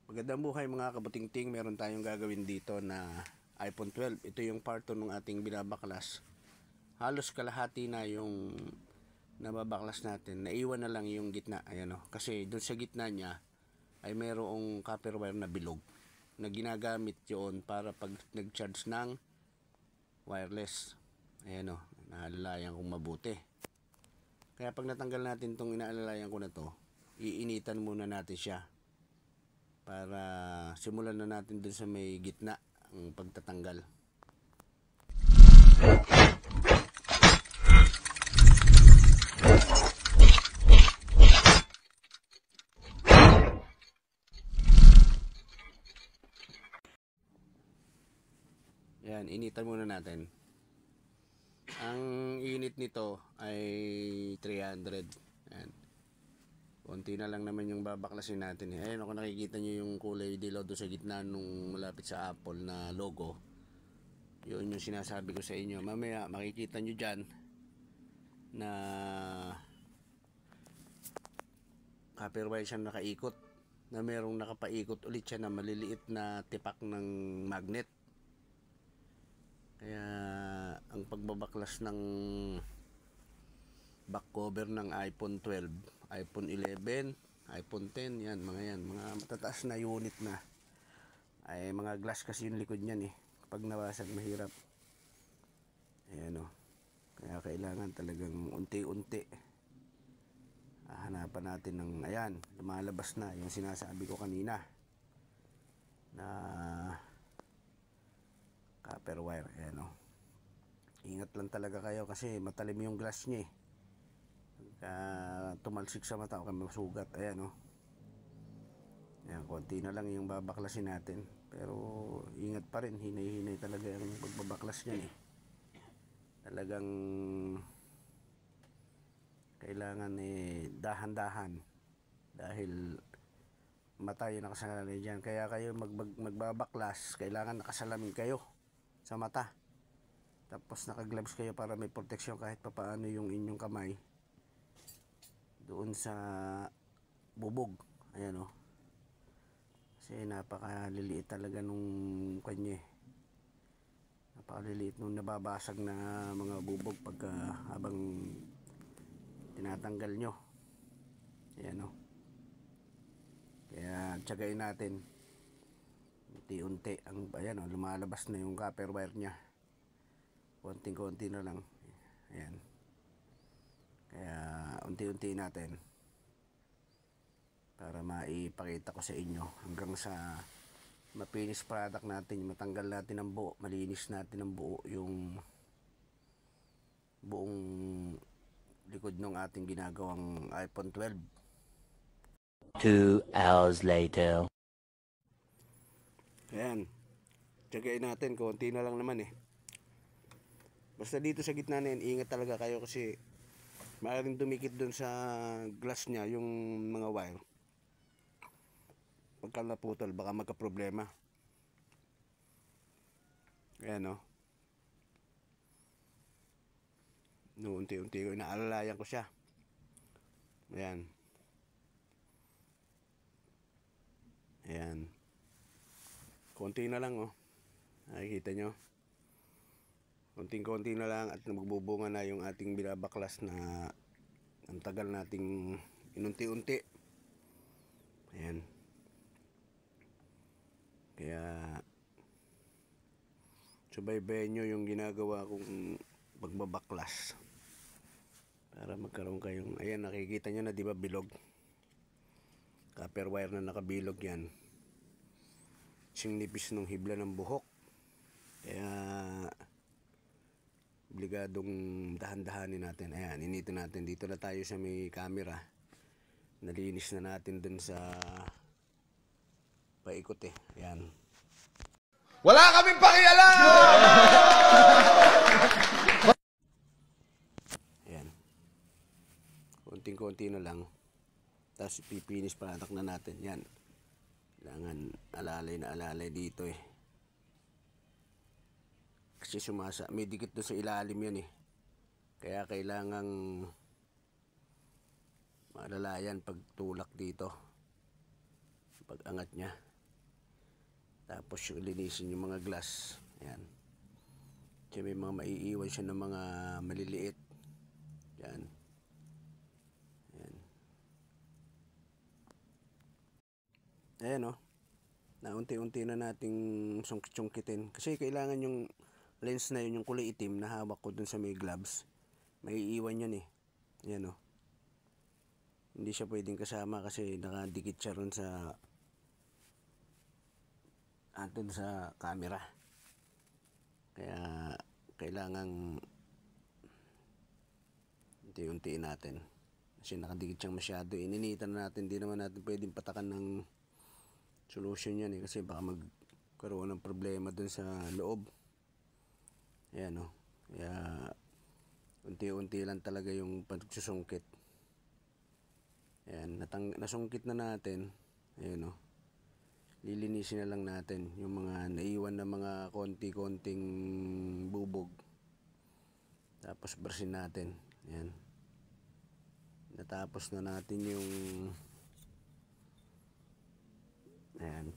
Magandang buhay mga kabutingting. Meron tayong gagawin dito na iPhone 12. Ito yung part 2 ng ating binabaklas. Halos kalahati na yung nababaklas natin. Naiwan na lang yung gitna. Ayan o. Kasi dun sa gitna niya ay mayroong copper wire na bilog na ginagamit yun para pag nag-charge ng wireless. Ayan o. Naalalayan kong mabuti. Kaya pag natanggal natin itong inaalalayan ko na to, iinitan muna natin siya para simulan na natin dun sa may gitna ang pagtatanggal. Yan, initan muna natin. Ang init nito ay 300. Yan. Konti na lang naman yung babaklasin natin. Ayan, kung nakikita nyo yung kulay dilaw doon sa gitna nung malapit sa Apple na logo. Yun yung sinasabi ko sa inyo. Mamaya makikita nyo dyan na copper wire siya nakaikot. Na merong nakapaikot ulit siya na maliliit na tipak ng magnet. Kaya ang pagbabaklas ng back cover ng iPhone 12, iPhone 11, iPhone 10, yan, mga matataas na unit na. Ay mga glass kasi yung likod niyan eh. Pag nawasag mahirap. Ayan o. Kaya kailangan talagang unti-unti. Hanapan natin ng, ayan, lumalabas na yung sinasabi ko kanina na copper wire. Ayan o. Ingat lang talaga kayo kasi matalim yung glass niya eh. Tumalsik sa mata o masugat. Ayan o. Ayan, konti na lang yung babaklasin natin. Pero ingat pa rin. Hinay-hinay talaga yung pagbabaklas niyan eh. Talagang kailangan eh dahan-dahan. Dahil mata yung nakasalalay dyan. Kaya kayo magbabaklas, kailangan nakasalamin kayo sa mata. Tapos naka-gloves kayo para may proteksyon kahit papaano yung inyong kamay doon sa bubog. Ayan o. Kasi napakaliliit talaga nung kanya eh. Napakaliliit nung nababasag na mga bubog pagka habang tinatanggal nyo. Ayan o. Kaya tsagain natin unti-unti. Ayan o, lumalabas na yung copper wire nya. Konting-konti na lang. Ayan. Kaya unti-unti natin para maipakita ko sa inyo hanggang sa ma-finish product natin, matanggal natin ang buo, malinis natin ang buo yung buong likod ng ating ginagawang iPhone 12. 2 hours later. Ayan. Tsagain natin, konti na lang naman eh. Basta dito sa gitna na yan, ingat talaga kayo kasi maaaring dumikit dun sa glass nya yung mga wire. Pagka naputol baka magka-problema. Ayan o. Unti-unti ko inaalalayan ko siya. Ayan. Ayan. Konti na lang o. Nakikita nyo. Konting-konti na lang at magbubunga na yung ating binabaklas na ang tagal nating inunti-unti. Ayan. Kaya subaybayan nyo yung ginagawa kong pagbabaklas para magkaroon kayong, ayan, nakikita nyo na diba bilog, copper wire na nakabilog yan. Sing nipis ng hibla ng buhok. Kaya obligadong dahan-dahanin natin. Ayan, initin natin. Dito na tayo sa may camera. Nalinis na natin dun sa paikot eh. Ayan. Wala kaming pakialam! Ayan. Konting-konti na lang. Tapos pipinis product na natin. Yan. Kailangan alalay na alalay dito eh. Kasi may dikit doon sa ilalim yan eh. Kaya kailangang malalayan pag tulak dito. Pag angat niya. Tapos yung linisin yung mga glass. Yan. Kasi may mga maiiwan siya ng mga maliliit. Yan. Yan. Ayan o. Na unti-unti na nating sungkit-sungkitin. Kasi kailangan yung lens na yun, yung kulay itim na hawak ko dun sa may gloves. Maiiwan yan eh. Yan o. Hindi siya pwedeng kasama kasi nakadikit siya ron sa andun sa camera. Kaya kailangan unti-untiin natin. Kasi nakadikit siyang masyado. Ininitan na natin. Hindi naman natin pwedeng patakan ng solution yan eh. Kasi baka magkaroon ng problema dun sa loob. Ayan o. Kaya unti-unti lang talaga yung pagsusungkit. Ayan. Nasungkit na natin. Ayan o. Lilinisin na lang natin yung mga naiwan na mga konti-konting bubog. Tapos brasin natin. Ayan. Natapos na natin yung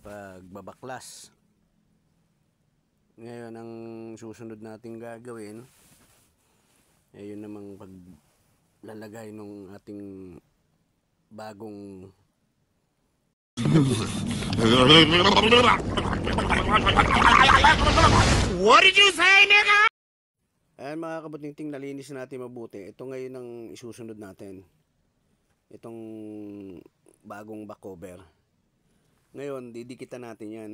pagbabaklas. Ngayon ang susunod nating gagawin ay yun namang paglalagay ng ating bagong What did you say, nigga? Ayan mga kabutingting, nalinis natin mabuti. Ito ngayon ang isusunod natin. Itong bagong back cover. Ngayon, didikitan natin yan.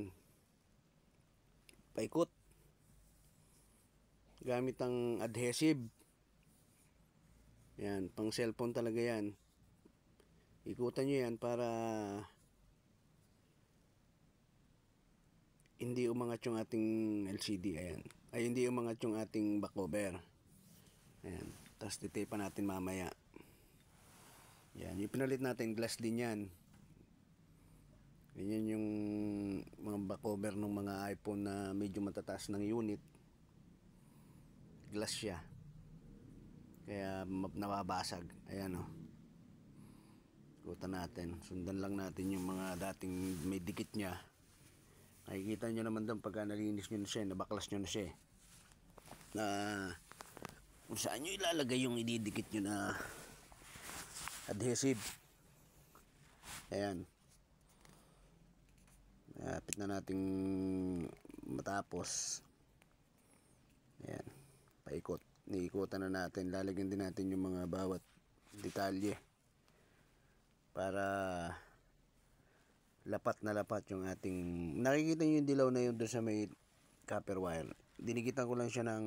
Paikot. Gamit ang adhesive. Yan, pang cellphone talaga yan. Ikutan nyo yan para hindi umangat yung ating LCD. Ayan. Ay, hindi umangat yung ating back cover. Ayan. Tapos titipan natin mamaya. Yan. Yung pinalit natin, glass din yan. Ganyan yung mga back cover ng mga iPhone na medyo matataas ng unit. Glass siya. Kaya nababasag. Ayan o. Ikutan natin. Sundan lang natin yung mga dating may dikit niya. Nakikita nyo naman doon pagka nalinis nyo na siya, nabaklas nyo na siya na kung saan nyo ilalagay yung ididikit nyo na adhesive. Ayan. Lapit na nating matapos. Ayan. Paikot. Niikutan na natin. Lalagyan din natin yung mga bawat detalye para lapat na lapat yung ating, nakikita nyo yung dilaw na yun doon sa may copper wire. Dinigitan ko lang siya ng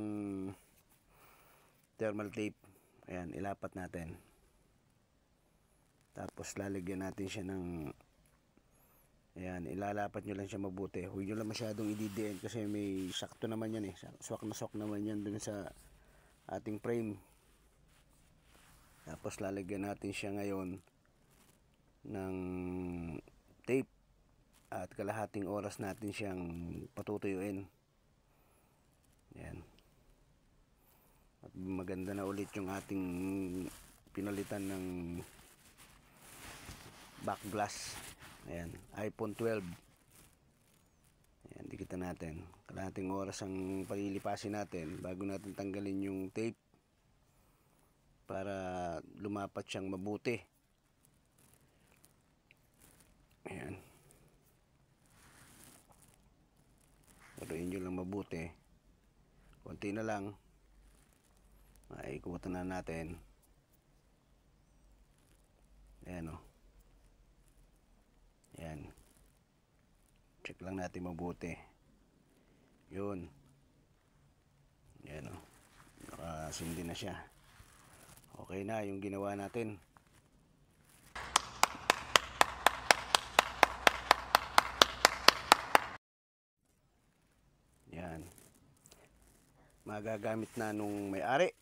thermal tape. Ayan, ilapat natin. Tapos lalagyan natin siya ng, ayan, ilalapat nyo lang siya mabuti. Huwag nyo lang masyadong ididiin kasi may sakto naman yan eh. Swak na swak naman yan doon sa ating frame. Tapos lalagyan natin siya ngayon ng tape at kalahating oras natin siyang patutuyuin. Yan. At maganda na ulit yung ating pinalitan ng back glass. Ayan, iPhone 12. Ayan, dikitan natin. Kalahating oras ang palilipasin natin bago natin tanggalin yung tape para lumapat siyang mabuti. Ayan. Paruin nyo lang mabuti. Konti na lang. Maikutan na natin. Ayan o. Ayan. Check lang natin mabuti. Yun. Ayan o. Nakasindi na siya. Okay na yung ginawa natin. Yan. Magagamit na nung may-ari.